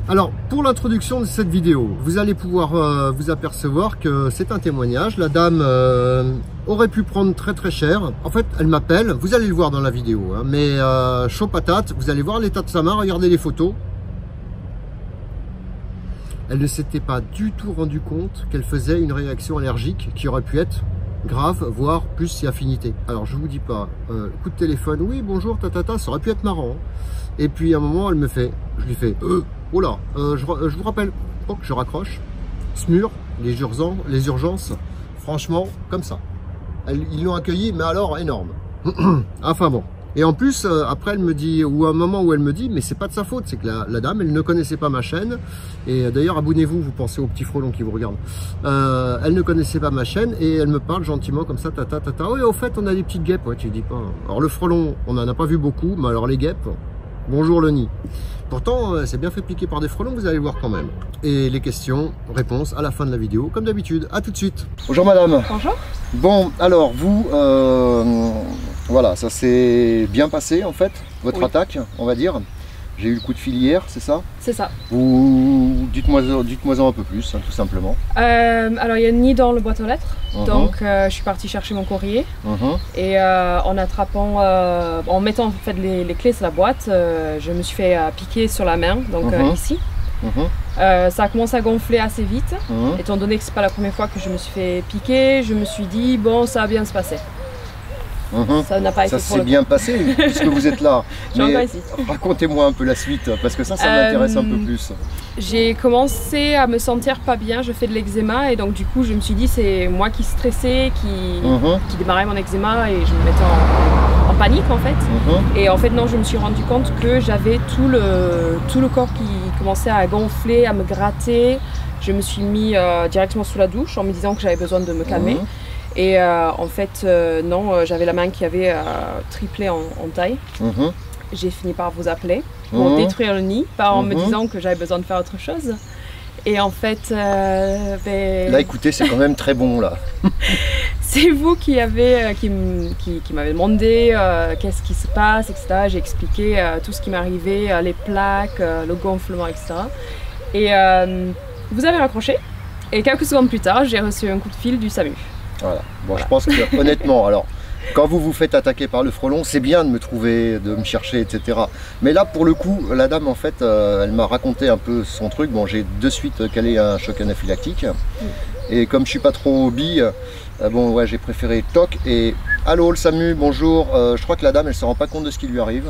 Alors, pour l'introduction de cette vidéo, vous allez pouvoir vous apercevoir que c'est un témoignage. La dame aurait pu prendre très très cher. En fait, elle m'appelle, vous allez le voir dans la vidéo, hein, mais chaud patate, vous allez voir l'état de sa main, regardez les photos. Elle ne s'était pas du tout rendu compte qu'elle faisait une réaction allergique qui aurait pu être grave, voire plus si affinité. Alors je vous dis pas, coup de téléphone, oui bonjour, tatata, ça aurait pu être marrant. Et puis à un moment, elle me fait, je lui fais, oh là, je vous rappelle, oh, je raccroche, SMUR, les urgences, franchement, comme ça. Ils l'ont accueilli, mais alors énorme. Enfin bon. Et en plus, après, elle me dit, ou à un moment où elle me dit, mais c'est pas de sa faute, c'est que la dame, elle ne connaissait pas ma chaîne. Et d'ailleurs, abonnez-vous, vous pensez au petit frelon qui vous regarde. Elle ne connaissait pas ma chaîne et elle me parle gentiment comme ça, tata, tata. Oui, au fait, on a des petites guêpes. Ouais, tu dis pas. Alors le frelon, on n'en a pas vu beaucoup, mais alors les guêpes, bonjour le nid. Pourtant, c'est bien fait piquer par des frelons, vous allez voir quand même. Et les questions, réponses à la fin de la vidéo, comme d'habitude. À tout de suite. Bonjour madame. Bonjour. Bon, alors vous, voilà, ça s'est bien passé en fait, votre attaque, on va dire. J'ai eu le coup de fil hier, c'est ça? C'est ça. Vous, dites-moi un peu plus, hein, tout simplement. Alors il y a un nid dans le boîte aux lettres, donc je suis partie chercher mon courrier. Et en attrapant, en mettant en fait les clés sur la boîte, je me suis fait piquer sur la main, donc ici. Ça a commencé à gonfler assez vite, étant donné que c'est pas la première fois que je me suis fait piquer, je me suis dit bon ça va bien se passer. Ça n'a pas été ça s'est bien passé puisque vous êtes là. Mais ici. Racontez-moi un peu la suite parce que ça m'intéresse un peu plus. J'ai commencé à me sentir pas bien, je fais de l'eczéma et donc du coup je me suis dit c'est moi qui stressais, qui démarrais mon eczéma et je me mettais en panique en fait. Et en fait non, je me suis rendu compte que j'avais tout le corps qui commençait à gonfler, à me gratter. Je me suis mis directement sous la douche en me disant que j'avais besoin de me calmer. Et en fait, non, j'avais la main qui avait triplé en taille. J'ai fini par vous appeler pour détruire le nid, en me disant que j'avais besoin de faire autre chose. Et en fait, là, écoutez, c'est quand même très bon là. C'est vous qui m'avez demandé qu'est-ce qui se passe, etc. J'ai expliqué tout ce qui m'arrivait, les plaques, le gonflement, etc. Et vous avez raccroché. Et quelques secondes plus tard, j'ai reçu un coup de fil du SAMU. Voilà. Bon, je pense que honnêtement, alors, quand vous vous faites attaquer par le frelon, c'est bien de me trouver, de me chercher, etc. Mais là, pour le coup, la dame, en fait, elle m'a raconté un peu son truc. Bon, j'ai de suite calé un choc anaphylactique. Et comme je suis pas trop bille, bon, ouais, j'ai préféré toc. Et allô, le SAMU, bonjour. Je crois que la dame, elle se rend pas compte de ce qui lui arrive.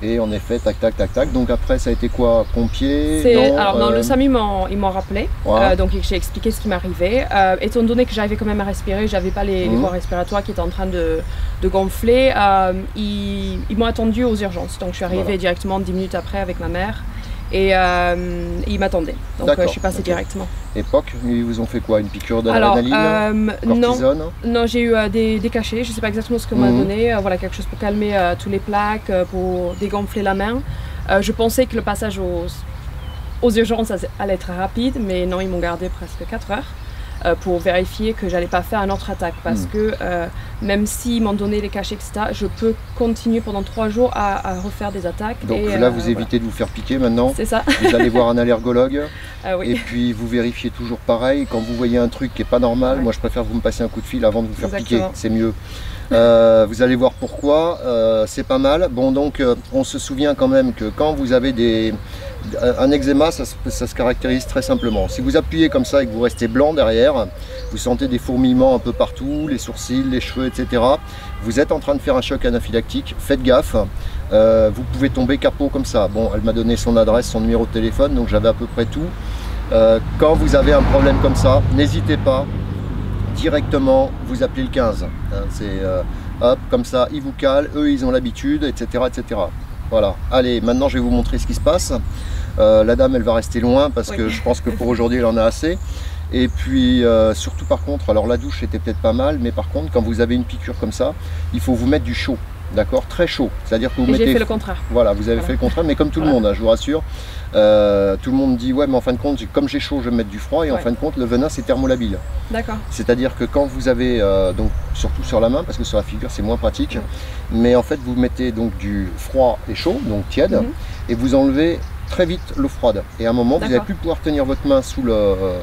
Et en effet, tac, tac, tac, tac. Donc après, ça a été quoi? Pompiers? Alors non, le SAMU, ils m'ont rappelé. Donc j'ai expliqué ce qui m'arrivait. Étant donné que j'arrivais quand même à respirer, j'avais pas les voies respiratoires qui étaient en train de gonfler, ils m'ont attendu aux urgences. Donc je suis arrivée directement 10 minutes après avec ma mère. Et ils m'attendaient. Donc je suis passée directement. Époque, ils vous ont fait quoi? Une piqûre d'adrénaline? Cortisone? Non, j'ai eu des cachets, je ne sais pas exactement ce qu'on m'a donné. Voilà, quelque chose pour calmer tous les plaques, pour dégonfler la main. Je pensais que le passage aux urgences allait être rapide, mais non, ils m'ont gardé presque 4 heures. Pour vérifier que j'allais pas faire une autre attaque parce que même s'ils m'ont donné les cachets, etc., je peux continuer pendant 3 jours à refaire des attaques. Donc là, vous évitez de vous faire piquer maintenant. C'est ça. Vous allez voir un allergologue. Oui. Et puis vous vérifiez toujours pareil. Quand vous voyez un truc qui est pas normal, moi je préfère vous me passer un coup de fil avant de vous faire piquer. C'est mieux. Vous allez voir pourquoi. C'est pas mal. Bon, donc on se souvient quand même que quand vous avez un eczéma, ça se caractérise très simplement. Si vous appuyez comme ça et que vous restez blanc derrière, vous sentez des fourmillements un peu partout, les sourcils, les cheveux, etc. Vous êtes en train de faire un choc anaphylactique, faites gaffe. Vous pouvez tomber capot comme ça. Bon, elle m'a donné son adresse, son numéro de téléphone, donc j'avais à peu près tout. Quand vous avez un problème comme ça, n'hésitez pas, directement, vous appelez le 15. C'est hop, comme ça, ils vous calent, eux ils ont l'habitude, etc., etc. Voilà, allez, maintenant je vais vous montrer ce qui se passe. La dame, elle va rester loin parce que je pense que pour aujourd'hui, elle en a assez. Et puis, surtout par contre, alors la douche était peut-être pas mal, mais par contre, quand vous avez une piqûre comme ça, il faut vous mettre du chaud. D'accord, très chaud. C'est-à-dire que vous mettez. J'ai fait le contraire. Voilà, vous avez fait le contraire, mais comme tout le monde, hein, je vous rassure. Tout le monde dit ouais, mais en fin de compte, comme j'ai chaud, je vais mettre du froid, et en fin de compte, le venin c'est thermolabile. D'accord. C'est-à-dire que quand vous avez, donc surtout sur la main, parce que sur la figure c'est moins pratique, mais en fait vous mettez donc du froid et chaud, donc tiède, et vous enlevez très vite l'eau froide. Et à un moment, vous n'allez plus pouvoir tenir votre main sous l'eau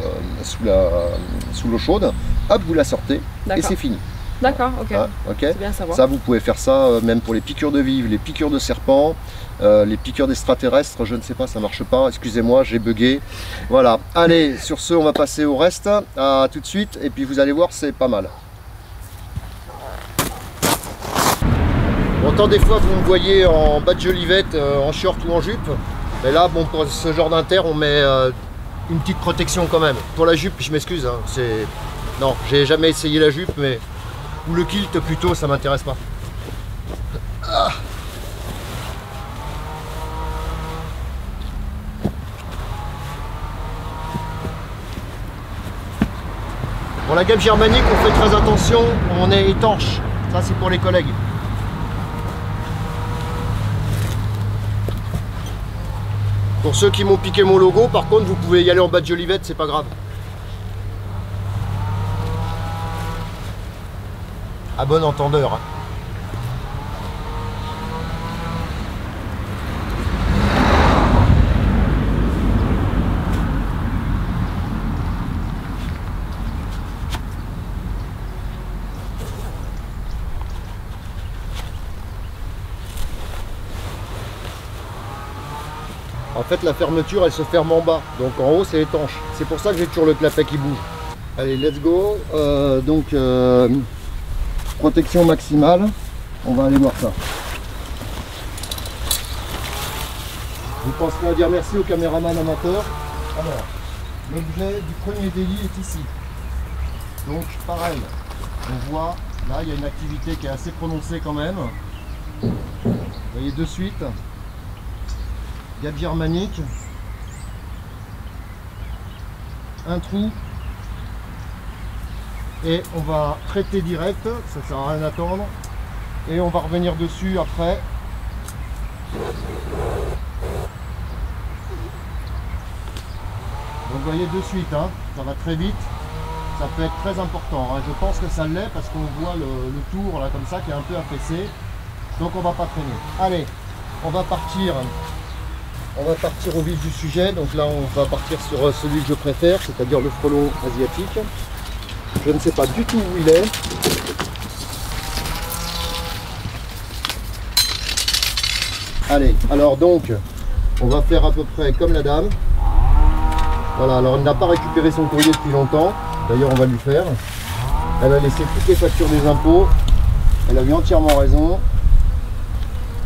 chaude. Hop, vous la sortez et c'est fini. D'accord, ok. Hein, okay. C'est bien à savoir. Ça, vous pouvez faire ça même pour les piqûres de vives, les piqûres de serpents, les piqûres d'extraterrestres, je ne sais pas, ça marche pas. Excusez-moi, j'ai bugué. Voilà. Allez, sur ce, on va passer au reste. À tout de suite. Et puis vous allez voir, c'est pas mal. Autant des fois, vous me voyez en bas de Jolivette, en short ou en jupe. Mais là, bon, pour ce genre d'inter, on met une petite protection quand même. Pour la jupe, je m'excuse, hein, c'est... Non, j'ai jamais essayé la jupe, mais... Ou le kilt plutôt, ça m'intéresse pas. Ah. Pour la gamme germanique, on fait très attention, on est étanche. Ça, c'est pour les collègues. Pour ceux qui m'ont piqué mon logo, par contre, vous pouvez y aller en bas de Jolivette, c'est pas grave. À bon entendeur. Hein. En fait, la fermeture, elle se ferme en bas. Donc en haut, c'est étanche. C'est pour ça que j'ai toujours le clapet qui bouge. Allez, let's go. Protection maximale. On va aller voir ça. Vous penserez à dire merci au caméraman amateur. Alors, l'objet du premier délit est ici. Donc, pareil. On voit, là, il y a une activité qui est assez prononcée quand même. Vous voyez de suite. Gamme germanique, un trou et on va traiter direct, ça sert à rien d'attendre et on va revenir dessus après. Donc vous voyez de suite, hein, ça va très vite, ça peut être très important, hein. Je pense que ça l'est parce qu'on voit le tour là comme ça qui est un peu affaissé, donc on va pas traîner. Allez, on va partir. On va partir au vif du sujet, donc là on va partir sur celui que je préfère, c'est-à-dire le frelon asiatique. Je ne sais pas du tout où il est. Allez, alors donc, on va faire à peu près comme la dame. Voilà, alors elle n'a pas récupéré son courrier depuis longtemps, d'ailleurs on va lui faire. Elle a laissé toutes les factures des impôts, elle a eu entièrement raison.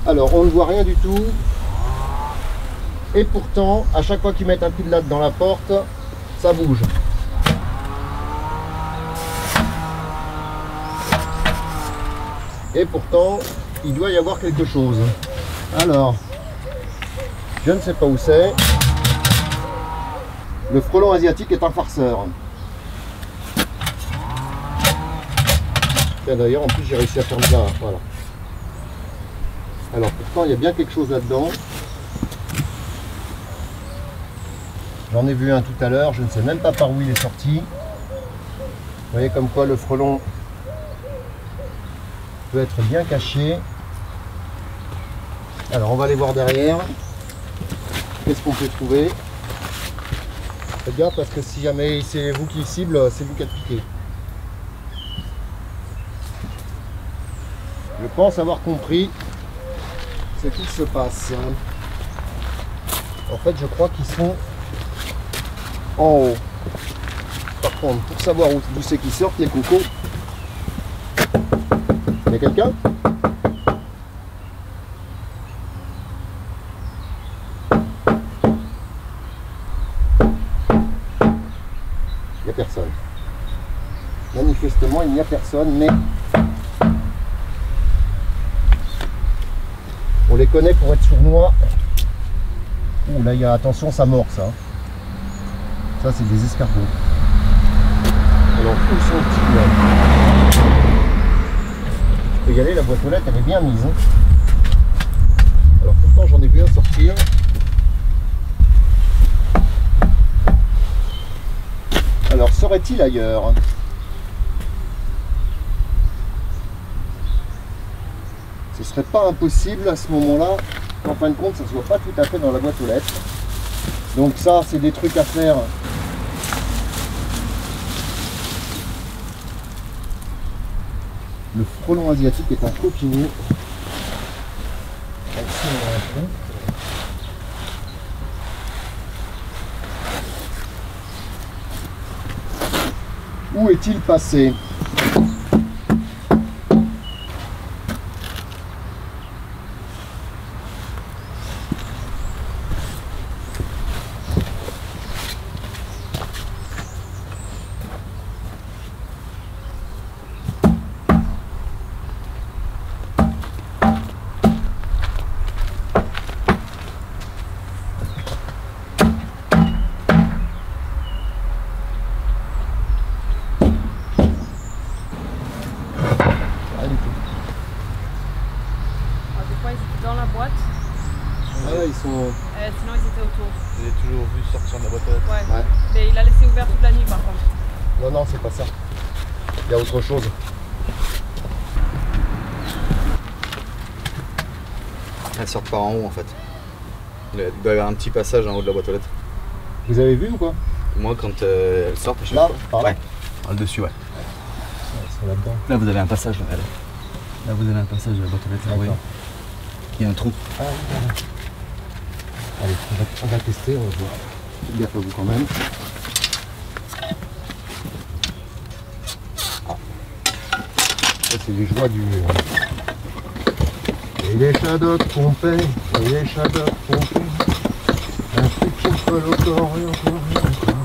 Alors on ne voit rien du tout. Et pourtant, à chaque fois qu'ils mettent un coup de latte dans la porte, ça bouge. Et pourtant, il doit y avoir quelque chose. Alors, je ne sais pas où c'est. Le frelon asiatique est un farceur. D'ailleurs, en plus, j'ai réussi à fermer là. Voilà. Alors, pourtant, il y a bien quelque chose là-dedans. J'en ai vu un tout à l'heure, je ne sais même pas par où il est sorti. Vous voyez comme quoi le frelon peut être bien caché. Alors on va aller voir derrière. Qu'est-ce qu'on peut trouver? Faites gaffe parce que si jamais c'est vous qui cible, c'est vous qui êtes piqué. Je pense avoir compris ce qui se passe. En fait, je crois qu'ils sont en haut. Par contre, pour savoir où c'est qu'ils sortent les cocos, il y a quelqu'un? Il n'y a personne. Manifestement, il n'y a personne, mais on les connaît pour être sournois. Ouh, là, il y a, attention, ça mord ça. Ça, c'est des escargots. Alors, où sont-ils là? Je peux y aller, la boîte aux lettres, elle est bien mise. Hein. Alors, pourtant, j'en ai vu un sortir. Alors, serait-il ailleurs? Ce serait pas impossible à ce moment-là qu'en fin de compte ça ne soit pas tout à fait dans la boîte aux lettres. Donc ça c'est des trucs à faire. Le frelon asiatique est un coquinou. Ici, on a un trou. Où est-il passé? Dans la boîte. Ah ouais, ils sont... sinon ils étaient autour. Je l'ai toujours vu sortir de la boîte à lettres. Ouais. Mais il a laissé ouvert toute la nuit par contre. Non, non, c'est pas ça. Il y a autre chose. Elles sortent par en haut en fait. Il doit y avoir un petit passage en haut de la boîte aux lettres. Vous avez vu ou quoi? Moi quand elles sortent, je sais là, pas. par là. Ouais, le dessus, ouais. Elles sont là-dedans. Là vous avez un passage là. Là vous avez un passage de la boîte aux lettres. D'accord. Il y a un trou. Ah oui, voilà. Allez, on va tester, on va voir. Faites gaffe à vous quand même. Ça c'est les joies du... Et les shadows pompés, et les shadows pompés. Un truc qui me colle au corps et encore et encore.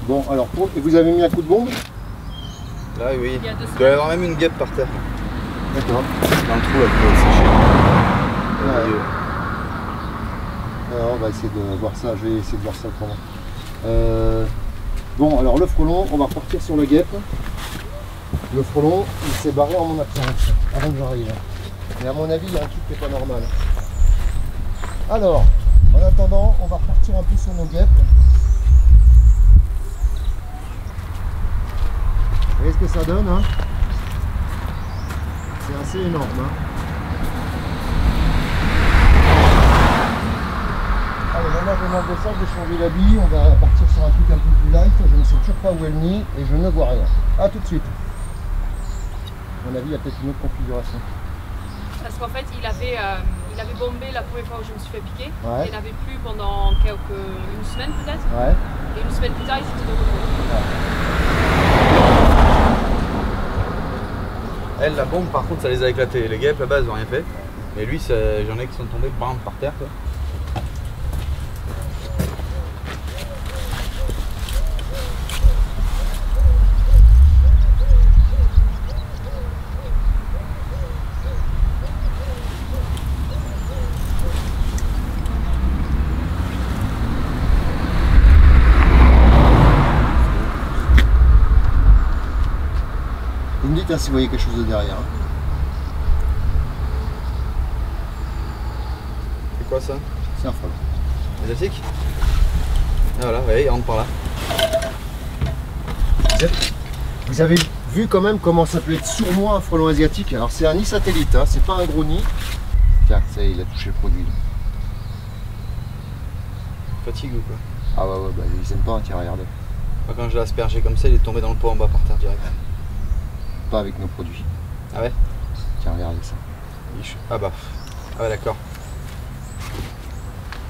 Bon, alors, et vous avez mis un coup de bombe? Là oui. Il y a 2 Il doit y avoir même une guêpe par terre. D'accord. Dans le trou là, qui doit être séché. Ouais. Alors, on va essayer de voir ça, je vais essayer de voir ça autrement. Bon, alors le frelon, on va repartir sur le guêpe. Le frelon, il s'est barré en mon absence, avant que j'arrive. Mais à mon avis, il y a un truc qui n'est pas normal. Alors, en attendant, on va repartir un peu sur nos guêpes. Vous voyez ce que ça donne, hein? C'est assez énorme, hein? Allez, maintenant je demande de ça, je vais changer l'habit, on va partir sur un truc un peu plus light, je ne sais toujours pas où elle nie et je ne vois rien. A tout de suite. À mon avis, il y a peut-être une autre configuration. Parce qu'en fait, il avait bombé la première fois où je me suis fait piquer. Ouais. Il n'avait plus pendant une semaine peut-être. Ouais. Et une semaine plus tard, il s'était de retour. Elle, la bombe, par contre, ça les a éclatés. Les guêpes, là-bas, elles n'ont rien fait. Mais lui, j'en ai qui sont tombés bam, par terre. Quoi. Vous me dites hein, si vous voyez quelque chose de derrière. Hein. C'est quoi ça? C'est un frelon. Asiatique? Ah voilà, ouais, il rentre par là. Vous avez vu quand même comment ça peut être sournois un frelon asiatique. Alors c'est un nid satellite, hein, c'est pas un gros nid. Tiens, ça y est, il a touché le produit. Là. Fatigue ou quoi? Ah ouais, ouais, bah ils aiment pas, tiens, regardez. Moi, quand je l'ai aspergé comme ça, il est tombé dans le pot en bas par terre direct. Pas avec nos produits. Ah ouais? Tiens, regardez ça. Ah bah. Ah ouais, d'accord.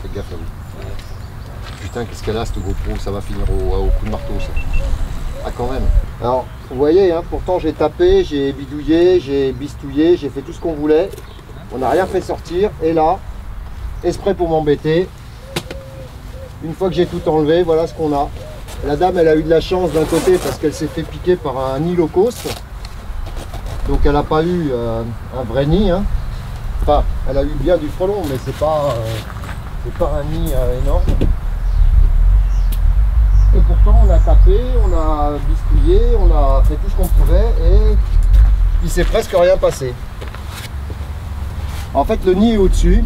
Faites gaffe à vous. Ouais. Putain, qu'est-ce qu'elle a cette GoPro, ça va finir au coup de marteau ça. Ah quand même. Alors, vous voyez, hein, pourtant j'ai tapé, j'ai bidouillé, j'ai bistouillé, j'ai fait tout ce qu'on voulait. On n'a rien fait sortir. Et là, exprès pour m'embêter, une fois que j'ai tout enlevé, voilà ce qu'on a. La dame, elle a eu de la chance d'un côté parce qu'elle s'est fait piquer par un nid low cost. Donc elle n'a pas eu un vrai nid. Hein. Enfin, elle a eu bien du frelon, mais c'est pas un nid énorme. Et pourtant, on a tapé, on a bistouillé, on a fait tout ce qu'on pouvait et il s'est presque rien passé. En fait, le nid est au-dessus.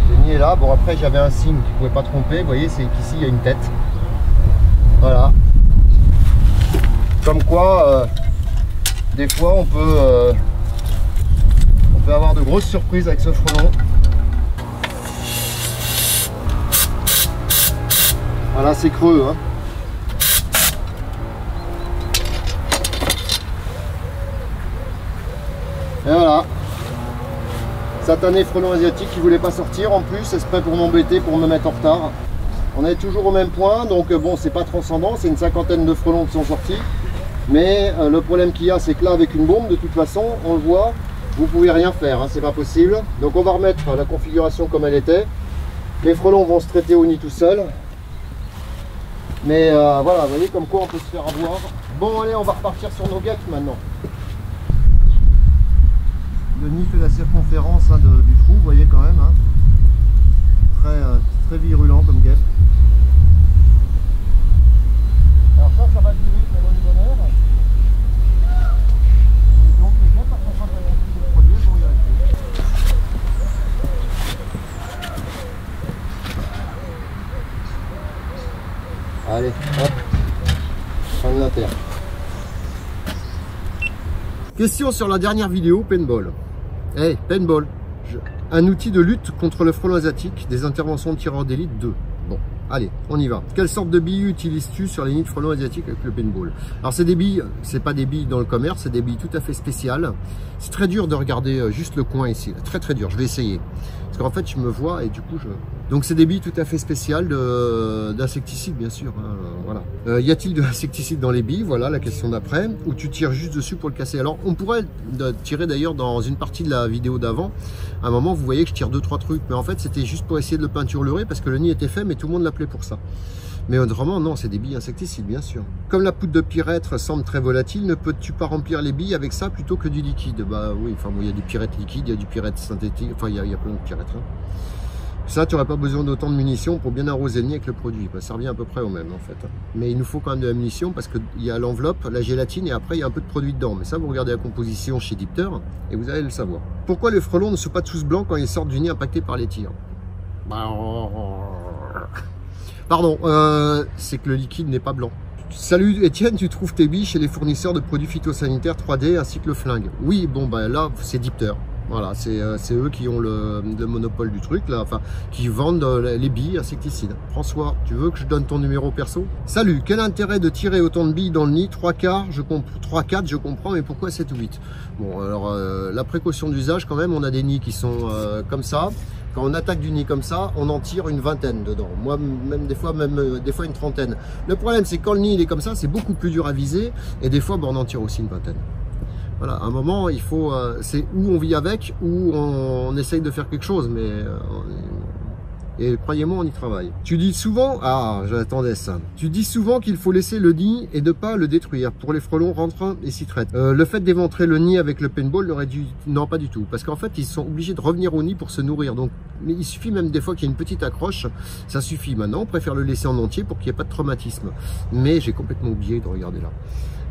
Le nid est là. Bon, après, j'avais un signe qui ne pouvait pas tromper. Vous voyez, c'est qu'ici, il y a une tête. Voilà. Comme quoi, des fois on peut avoir de grosses surprises avec ce frelon. Voilà, c'est creux, hein. Et voilà. Satané frelon asiatique qui voulait pas sortir en plus, exprès pour m'embêter, pour me mettre en retard. On est toujours au même point, donc bon, c'est pas transcendant, c'est une cinquantaine de frelons qui sont sortis. Mais le problème qu'il y a, c'est que là, avec une bombe, de toute façon, on le voit, vous pouvez rien faire, hein, c'est pas possible. Donc on va remettre la configuration comme elle était. Les frelons vont se traiter au nid tout seuls. Mais voilà, vous voyez comme quoi on peut se faire avoir. Bon, allez, on va repartir sur nos guêpes maintenant. Le nid fait la circonférence hein, du trou, vous voyez quand même. Hein. Très virulent comme guêpe. Alors ça va durer pendant une bonne heure. Et donc les guêpes, après ça va se produire, vont y rester. Allez, hop, fin de l'inter. Question sur la dernière vidéo, paintball. Hey, paintball, un outil de lutte contre le frelon asiatique, des interventions de tireurs d'élite 2. Bon, allez, on y va. Quelle sorte de billes utilises-tu sur les nids de frelons asiatiques avec le paintball? Alors c'est des billes, c'est pas des billes dans le commerce, c'est des billes tout à fait spéciales. C'est très dur de regarder juste le coin ici, très dur, je vais essayer. Parce qu'en fait je me vois et du coup je... Donc c'est des billes tout à fait spéciales d'insecticides bien sûr, hein, voilà. Y a-t-il de l'insecticide dans les billes? Voilà la question d'après. Ou tu tires juste dessus pour le casser? Alors on pourrait tirer d'ailleurs dans une partie de la vidéo d'avant. À un moment vous voyez que je tire 2-3 trucs, mais en fait c'était juste pour essayer de le peinturer parce que le nid était fait, mais tout le monde l'appelait pour ça. Mais autrement non, c'est des billes insecticides bien sûr. Comme la poudre de pyrètre semble très volatile, ne peux-tu pas remplir les billes avec ça plutôt que du liquide? Bah oui, enfin bon, il y a du pyrètre liquide, il y a du pyrètre synthétique, enfin il y a plein de pyrètre. Hein. Ça, tu n'aurais pas besoin d'autant de munitions pour bien arroser le nid avec le produit. Ça revient à peu près au même en fait. Mais il nous faut quand même de la munition parce qu'il y a l'enveloppe, la gélatine et après il y a un peu de produit dedans. Mais ça, vous regardez la composition chez Dipter et vous allez le savoir. Pourquoi les frelons ne sont pas tous blancs quand ils sortent du nid impacté par les tirs? Pardon, c'est que le liquide n'est pas blanc. Salut Étienne, tu trouves tes billes chez les fournisseurs de produits phytosanitaires 3D ainsi que le flingue? Oui, bon bah là c'est Dipter. Voilà, c'est eux qui ont le monopole du truc, là, enfin, qui vendent les billes insecticides. François, tu veux que je donne ton numéro perso? Salut, quel intérêt de tirer autant de billes dans le nid? 3/4, 3/4, je comprends, mais pourquoi 7 ou 8? Bon, alors, la précaution d'usage, quand même, on a des nids qui sont comme ça. Quand on attaque du nid comme ça, on en tire une vingtaine dedans. Moi, même des fois une trentaine. Le problème, c'est que quand le nid il est comme ça, c'est beaucoup plus dur à viser. Et des fois, on en tire aussi une vingtaine. Voilà, à un moment, il faut, c'est où on vit avec, où on essaye de faire quelque chose, mais et croyez-moi, on y travaille. Tu dis souvent, ah, j'attendais ça. Tu dis souvent qu'il faut laisser le nid et ne pas le détruire. Pour les frelons rentrent et s'y traitent. Le fait d'éventrer le nid avec le paintball leur est dû, non, pas du tout, parce qu'en fait, ils sont obligés de revenir au nid pour se nourrir. Donc, mais il suffit même des fois qu'il y ait une petite accroche, ça suffit. Maintenant, on préfère le laisser en entier pour qu'il n'y ait pas de traumatisme. Mais j'ai complètement oublié de regarder là.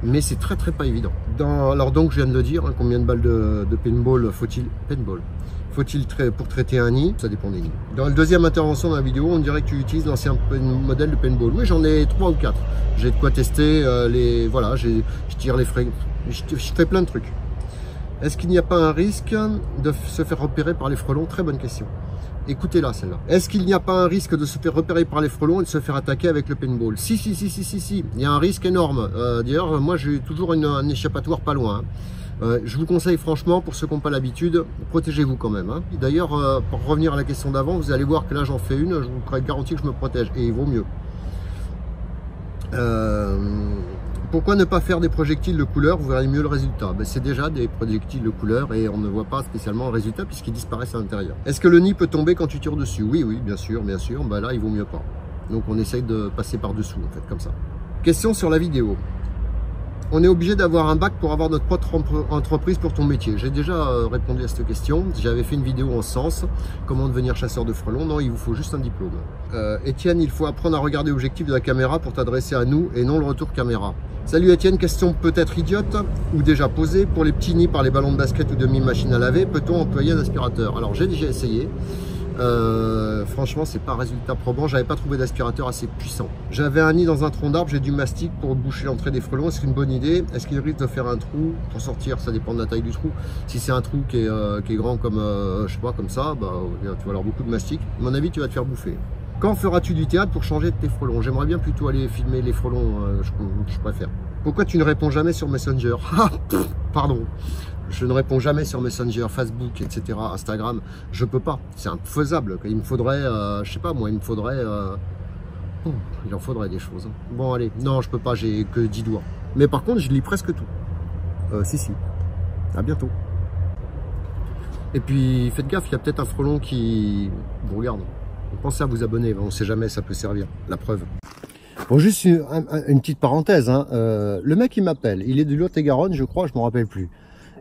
Mais c'est très pas évident. Alors donc je viens de le dire, hein, combien de balles de paintball faut-il pour traiter un nid? Ça dépend des nids. Dans la deuxième intervention de la vidéo, on dirait que tu utilises l'ancien modèle de paintball. Oui, j'en ai 3 ou 4. J'ai de quoi tester voilà, je tire les frais, je fais plein de trucs. Est-ce qu'il n'y a pas un risque de se faire repérer par les frelons? Très bonne question. Écoutez-la celle-là. Est-ce qu'il n'y a pas un risque de se faire repérer par les frelons et de se faire attaquer avec le paintball? Si. Il y a un risque énorme. D'ailleurs, moi j'ai toujours un échappatoire pas loin. Je vous conseille franchement, pour ceux qui n'ont pas l'habitude, protégez-vous quand même. Hein. D'ailleurs, pour revenir à la question d'avant, vous allez voir que là j'en fais une, je vous garantis que je me protège. Et il vaut mieux. Pourquoi ne pas faire des projectiles de couleur? Vous verrez mieux le résultat. Ben, c'est déjà des projectiles de couleur et on ne voit pas spécialement le résultat puisqu'ils disparaissent à l'intérieur. Est-ce que le nid peut tomber quand tu tires dessus? Oui, bien sûr. Ben là, il vaut mieux pas. Donc on essaye de passer par-dessous, en fait, comme ça. Question sur la vidéo. On est obligé d'avoir un bac pour avoir notre propre entreprise pour ton métier. J'ai déjà répondu à cette question. J'avais fait une vidéo en ce sens. Comment devenir chasseur de frelons? Non, il vous faut juste un diplôme. Étienne, il faut apprendre à regarder l'objectif de la caméra pour t'adresser à nous et non le retour caméra. Salut Étienne, question peut-être idiote ou déjà posée. Pour les petits nids par les ballons de basket ou demi-machine à laver, peut-on employer un aspirateur? Alors j'ai déjà essayé. Franchement, c'est pas un résultat probant. J'avais pas trouvé d'aspirateur assez puissant. J'avais un nid dans un tronc d'arbre, j'ai du mastic pour boucher l'entrée des frelons. Est-ce que c'est une bonne idée? Est-ce qu'il risque de faire un trou pour sortir? Ça dépend de la taille du trou. Si c'est un trou qui est grand comme, je sais pas, comme ça, bah, tu vas avoir beaucoup de mastic. À mon avis, tu vas te faire bouffer. Quand feras-tu du théâtre pour changer de tes frelons? J'aimerais bien plutôt aller filmer les frelons, je préfère. Pourquoi tu ne réponds jamais sur Messenger? Pardon. Je ne réponds jamais sur Messenger, Facebook, etc., Instagram. Je peux pas. C'est infaisable. Il me faudrait, je sais pas moi, il me faudrait... il en faudrait des choses. Bon, allez. Non, je peux pas, j'ai que 10 doigts. Mais par contre, je lis presque tout. Si. À bientôt. Et puis, faites gaffe, il y a peut-être un frelon qui vous regarde. Pensez à vous abonner, on sait jamais, ça peut servir. La preuve. Bon, juste une petite parenthèse. Hein. Le mec, il m'appelle. Il est de Lot-et-Garonne, je crois, je ne me rappelle plus.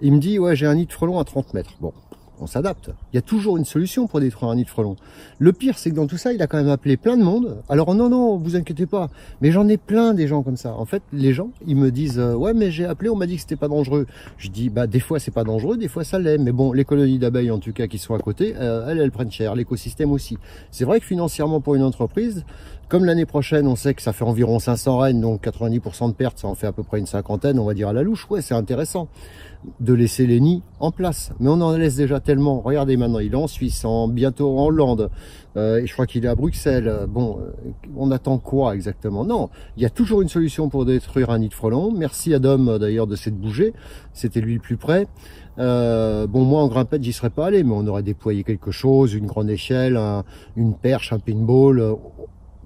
Il me dit, ouais, j'ai un nid de frelon à 30 mètres. Bon, on s'adapte. Il y a toujours une solution pour détruire un nid de frelon. Le pire, c'est que dans tout ça, il a quand même appelé plein de monde. Alors, non, vous inquiétez pas. Mais j'en ai plein des gens comme ça. En fait, les gens, ils me disent, ouais, mais j'ai appelé, on m'a dit que c'était pas dangereux. Je dis, bah, des fois, c'est pas dangereux, des fois, ça l'est. Mais bon, les colonies d'abeilles, en tout cas, qui sont à côté, elles prennent cher. L'écosystème aussi. C'est vrai que financièrement, pour une entreprise, comme l'année prochaine, on sait que ça fait environ 500 reines, donc 90% de pertes, ça en fait à peu près une cinquantaine, on va dire à la louche. Ouais, c'est intéressant de laisser les nids en place. Mais on en laisse déjà tellement. Regardez maintenant, il est en Suisse, bientôt en Hollande, et je crois qu'il est à Bruxelles. Bon, on attend quoi exactement? Non, il y a toujours une solution pour détruire un nid de frelon. Merci à Dom d'ailleurs de s'être bougé. C'était lui le plus près. Bon, moi en grimpette, j'y serais pas allé, mais on aurait déployé quelque chose, une grande échelle, une perche, un pinball.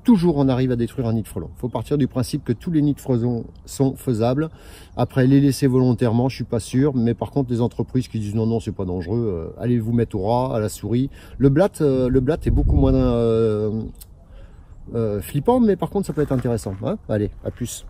Toujours on arrive à détruire un nid de frelon. Il faut partir du principe que tous les nids de frelons sont faisables. Après, les laisser volontairement, je suis pas sûr. Mais par contre, les entreprises qui disent non, c'est pas dangereux, allez vous mettre au rat, à la souris. Le blatt est beaucoup moins flippant, mais par contre, ça peut être intéressant. Hein, allez, à plus.